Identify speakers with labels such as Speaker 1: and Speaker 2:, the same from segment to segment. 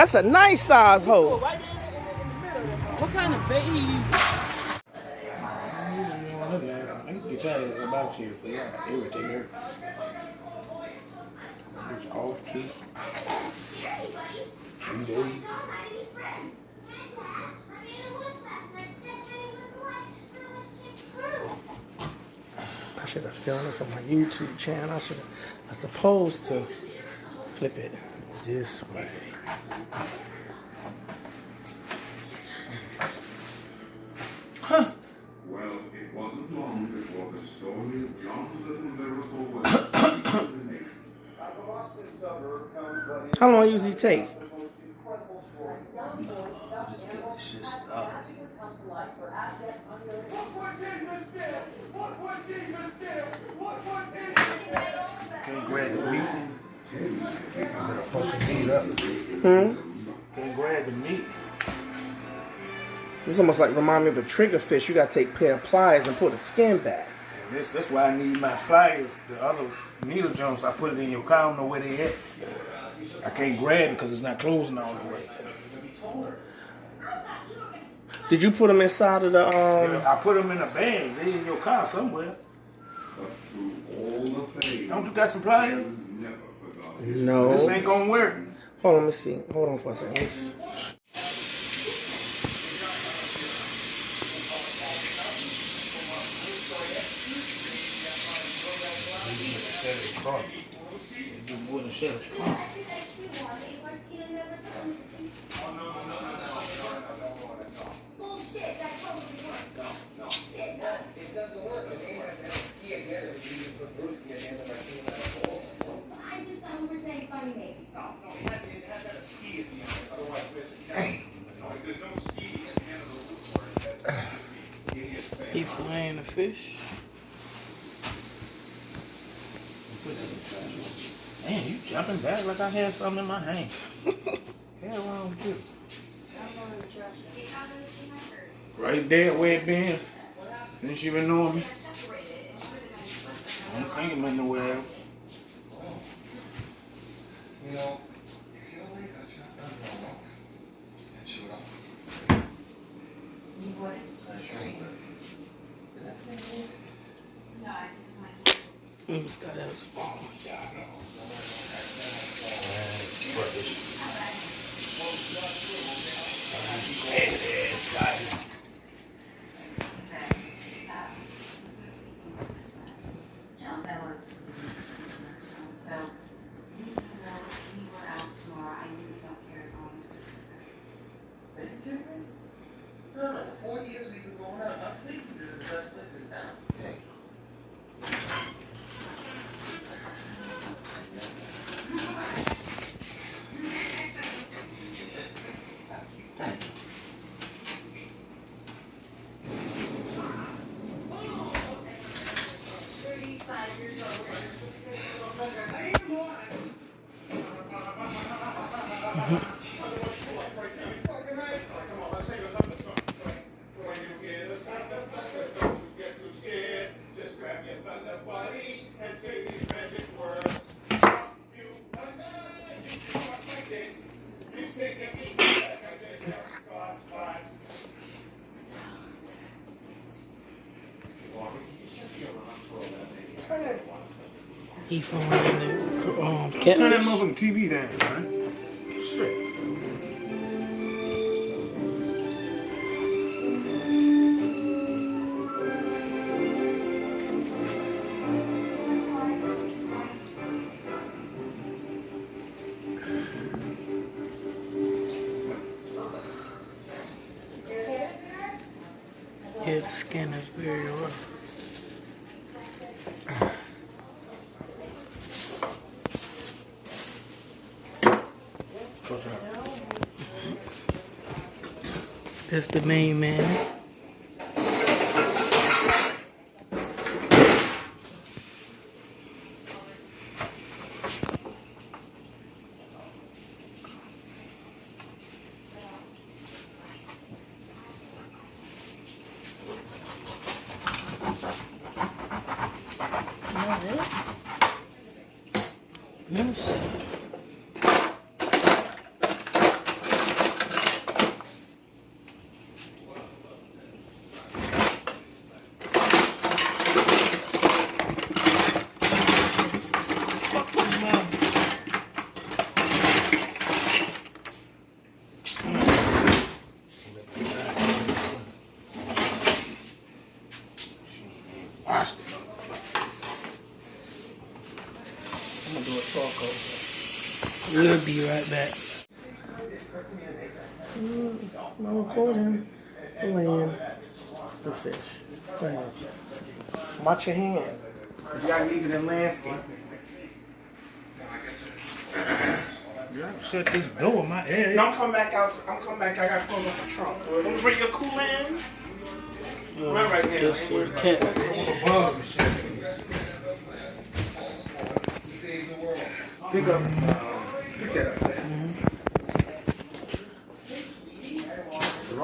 Speaker 1: That's a nice size hole.
Speaker 2: What kind of bait he using?
Speaker 3: I can get your ass about here for y'all. Irritate her. It's off too. 3 days.
Speaker 1: I should have filmed it for my YouTube channel. I was supposed to flip it this way. Huh.
Speaker 4: Well, it wasn't long before the story of John's little miracle was
Speaker 1: How long usually take?
Speaker 3: Just get this shit started. Can't grab the meat. Gotta fuck the meat up. Can't grab the meat.
Speaker 1: This almost like remind me of a trigger fish. You gotta take a pair of pliers and pull the skin back.
Speaker 3: That's why I need my pliers. The other needle joints, I put it in your car. I don't know where they at. I can't grab it because it's not closing all the way.
Speaker 1: Did you put them inside of the
Speaker 3: I put them in a bag. They in your car somewhere. Don't you got some pliers?
Speaker 1: No.
Speaker 3: This ain't gonna work.
Speaker 1: Hold on, let me see. Hold on for a second.
Speaker 3: Do more than shut it.
Speaker 1: He filleting the fish.
Speaker 3: Man, you jumping back like I had something in my hand. Hell wrong with you? Right there where it been. Didn't she even know me? I don't think it went nowhere else.
Speaker 5: You know, if you're late, I'll chop down normal and shoot off.
Speaker 6: You would?
Speaker 5: Sure would. Is that thing?
Speaker 6: No, I think it's my kid.
Speaker 1: He's got his phone.
Speaker 5: Yeah, I know.
Speaker 6: John Bella's so even though he were out tomorrow, I really don't care as long as we're
Speaker 5: Are you kidding me? No, no, for 4 years we've been going out. I'm taking you to the best place in town. Hey.
Speaker 1: He filleting the
Speaker 3: Turn that
Speaker 1: catfish.
Speaker 3: motherfucking TV down, man. Shit.
Speaker 1: Yeah, the skin is very rough. That's the main man. Let me see.
Speaker 2: We'll be right back.
Speaker 1: I'm recording. Filleting the fish. Go ahead. Watch your hand.
Speaker 3: You gotta leave it in landscape. You gotta shut this door, my air.
Speaker 1: No, I'm coming back out. I'm coming back. I gotta close up the trunk. Let me bring your coolant in. Right now.
Speaker 2: Just for the catfish.
Speaker 3: Bugs and shit. Pick up. Pick that up.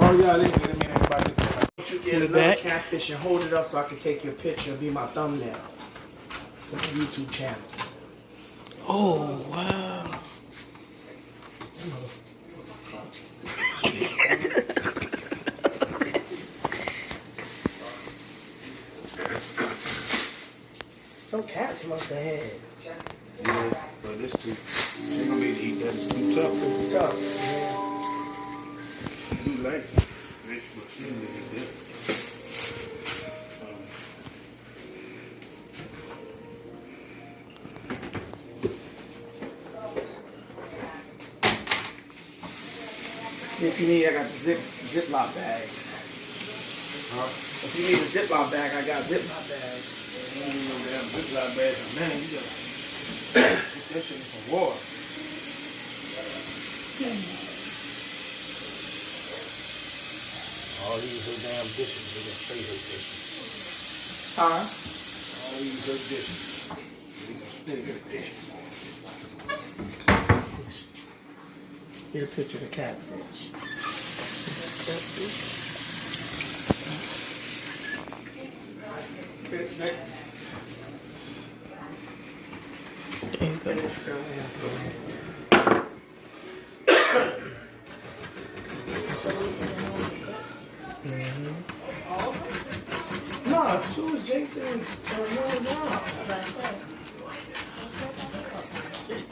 Speaker 3: All y'all in here, everybody.
Speaker 1: You get another
Speaker 2: back.
Speaker 1: catfish and hold it up so I can take your picture and be my thumbnail for the YouTube channel.
Speaker 2: Oh, wow.
Speaker 1: Some cats must have had.
Speaker 3: Yeah, but this too. She ain't gonna be able to eat that. It's too tough.
Speaker 1: Too tough.
Speaker 3: You like fish, but she didn't eat that.
Speaker 1: If you need, I got the Ziploc bag. If you need a Ziploc bag, I got a Ziploc bag.
Speaker 3: You don't need no damn Ziploc bag. Man, you gotta put that shit in some water. All these her damn dishes, they gonna stay her dishes.
Speaker 1: Huh?
Speaker 3: All these her dishes, they gonna stay her dishes.
Speaker 1: Get a picture of the catfish.
Speaker 2: There you go.
Speaker 1: No, two is Jason and one is Rob.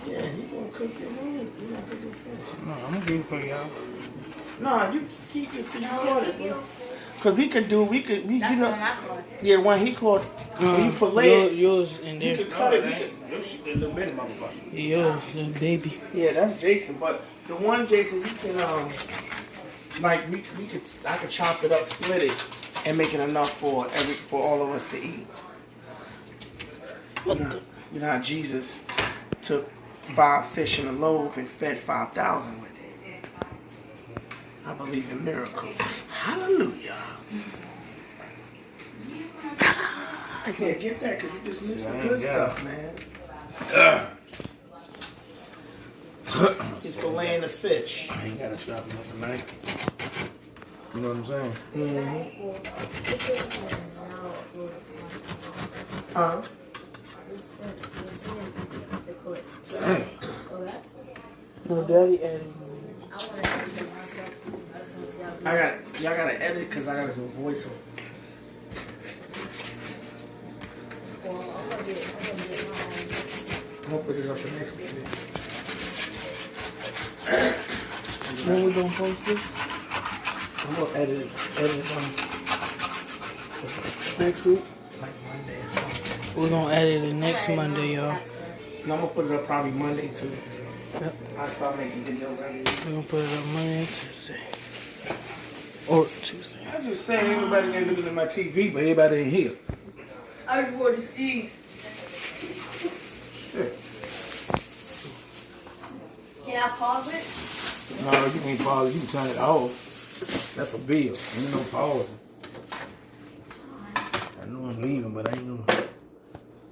Speaker 1: Yeah, he gonna cook his own. He gonna cook his fish.
Speaker 3: No, I'm gonna do it for y'all.
Speaker 1: Nah, you keep it for you caught it, bro. Cause we
Speaker 7: That's
Speaker 1: you
Speaker 7: the
Speaker 1: know,
Speaker 7: one I caught.
Speaker 1: yeah, when he caught, when you fillet it,
Speaker 2: Yours in
Speaker 1: you
Speaker 2: there.
Speaker 1: could cut it. You could,
Speaker 3: Your shit a little bit, motherfucker.
Speaker 2: Yours, little baby.
Speaker 1: yeah, that's Jason. But the one Jason, you can like we could I could chop it up, split it, and make it enough for all of us to eat. You know how Jesus took 5 fish in a loaf and fed 5,000 with it. I believe in miracles. Hallelujah. I can't get that because you just missed the
Speaker 3: I
Speaker 1: good
Speaker 3: ain't got
Speaker 1: stuff, man. It's filleting the fish.
Speaker 3: I ain't gotta stop him tonight. You know what I'm saying?
Speaker 1: Huh?
Speaker 3: Dang.
Speaker 2: No, daddy added.
Speaker 1: Y'all gotta edit because I gotta do a voiceover. I'm gonna put this up for next week.
Speaker 2: When we gonna post this?
Speaker 1: I'm gonna edit next week, like Monday or something.
Speaker 2: We're gonna edit it next Monday, y'all.
Speaker 1: And I'm gonna put it up probably Monday too.
Speaker 2: Yep.
Speaker 1: I start making videos every week.
Speaker 2: We're gonna put it up Monday and Tuesday. Or Tuesday.
Speaker 3: I'm just saying, everybody ain't looking at my TV, but everybody in here.
Speaker 7: I just want to see. Can I pause it?
Speaker 3: No, you can't pause. You can turn it off. That's a bill. Ain't no pausing. I know I'm leaving, but I ain't gonna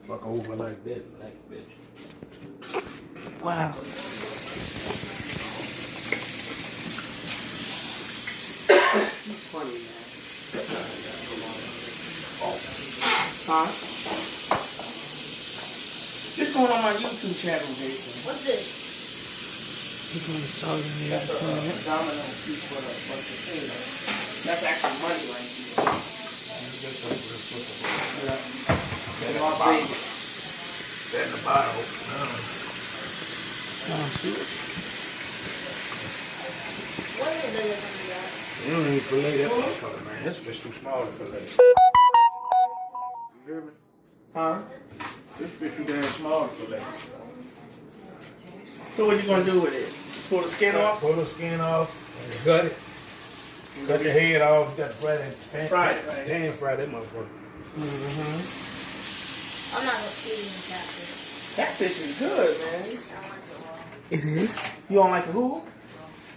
Speaker 3: fuck over like that, like bitch.
Speaker 2: Wow.
Speaker 1: Funny, man. Huh? This going on my YouTube channel, Jason.
Speaker 7: What's this?
Speaker 2: He's gonna salt in there.
Speaker 1: That's a domino piece for the thing. That's actually money right here. Yeah. And my baby.
Speaker 3: That in the bottle.
Speaker 2: See it?
Speaker 7: What is it?
Speaker 3: You don't need to fillet that motherfucker, man. This fish too small to fillet. You hear me?
Speaker 1: Huh?
Speaker 3: This fish too damn small to fillet.
Speaker 1: So what you gonna do with it? Pull the skin off?
Speaker 3: Pull the skin off and gut it. Cut the head off. Got to fry that.
Speaker 1: Fry it, right.
Speaker 3: Pan fry that motherfucker.
Speaker 7: I'm not gonna eat the catfish.
Speaker 1: Catfish is good, man.
Speaker 2: It is.
Speaker 1: You don't like the who?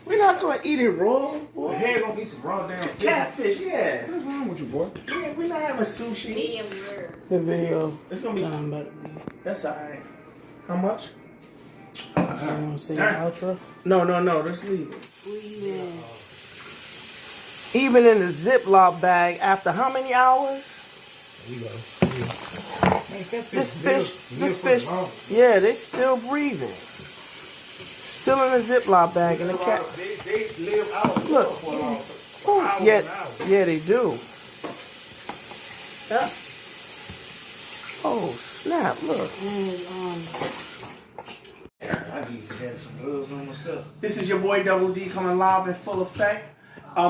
Speaker 1: We're not gonna eat it raw,
Speaker 3: The
Speaker 1: boy.
Speaker 3: head gonna eat some raw damn fish.
Speaker 1: Catfish, yeah.
Speaker 3: What's wrong with you, boy?
Speaker 1: We're not having sushi.
Speaker 7: Medium rare.
Speaker 2: The video.
Speaker 1: It's gonna be.
Speaker 2: Time about to be.
Speaker 1: That's alright. How much?
Speaker 2: I want to say the outro.
Speaker 1: No. Let's leave it. Even in the Ziploc bag, after how many hours?
Speaker 3: There you go.
Speaker 1: This fish, yeah, they still breathing. Still in the Ziploc bag, and the cat.
Speaker 3: They live out
Speaker 1: Look.
Speaker 3: for a long
Speaker 1: Oh,
Speaker 3: hours
Speaker 1: yeah,
Speaker 3: and hours.
Speaker 1: yeah, they do. Yeah. Oh snap! Look.
Speaker 3: I need to have some gloves on myself.
Speaker 1: This is your boy Double D coming live in full effect.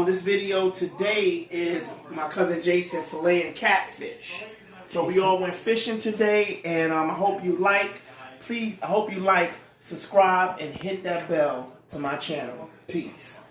Speaker 1: This video today is my cousin Jason filleting catfish. So we all went fishing today, and I hope you like. Please, I hope you like, subscribe, and hit that bell to my channel. Peace.